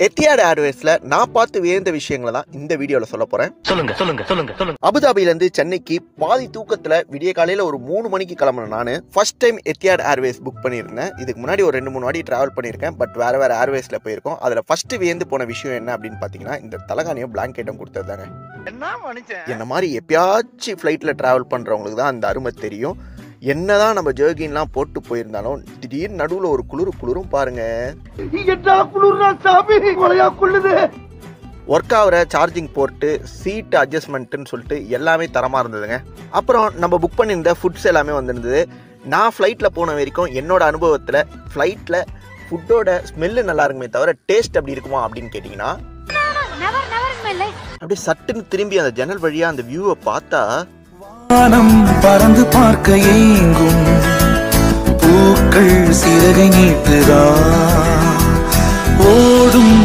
Etihad ஏர்வேஸ்ல நான் பார்த்து வியந்த விஷயங்களை தான் இந்த வீடியோல சொல்ல போறேன். சொல்லுங்க. அபுதாபில இருந்து சென்னைக்கு பாதி தூக்கத்துல விடிய காலையில ஒரு 3 மணிக்கு கிளம்புன நானு first time Etihad Airways book பண்ணியிருந்தேன். இதுக்கு முன்னாடி ஒரு 2-3 வாட்டி டிராவல் பண்ணியிருக்கேன். பட் வேற ஏர்வேஸ்ல போயிருக்கோம். அதுல ஃபர்ஸ்ட் வியந்து போன விஷயம் என்ன அப்படின்னு பாத்தீங்கன்னா, இந்த தலகாணியும் பிளாங்கெட்டும் கொடுத்ததுதாங்க. என்ன மாதிரி எப்பயாச்சும் ஃபிளைட்ல டிராவல் பண்றவங்களுக்கு தான் அந்த அருமை தெரியும். என்னதான் நம்ம ஜர்கின்லாம் போட்டு போயிருந்தாலும் திடீர்னு நடுவில் ஒரு குளிரும் பாருங்க. ஒர்க் ஆகிற சார்ஜிங் போர்ட்டு, சீட் அட்ஜஸ்ட்மெண்ட்டுன்னு சொல்லிட்டு எல்லாமே தரமாக இருந்ததுங்க. அப்புறம் நம்ம புக் பண்ணியிருந்த ஃபுட்ஸ் எல்லாமே வந்துருந்தது. நான் ஃப்ளைட்டில் போன வரைக்கும் என்னோட அனுபவத்தில் ஃப்ளைட்டில் ஃபுட்டோட ஸ்மெல்லு நல்லா இருக்குமே தவிர டேஸ்ட் அப்படி இருக்குமா அப்படின்னு கேட்டிங்கன்னா, அப்படியே சட்டுன்னு திரும்பி அந்த ஜன்னல் வழியாக அந்த வியூவை பார்த்தா பறந்து பார்க்க ஏங்கும் பூக்கள் சிறகை நீட்டுதா, ஓடும்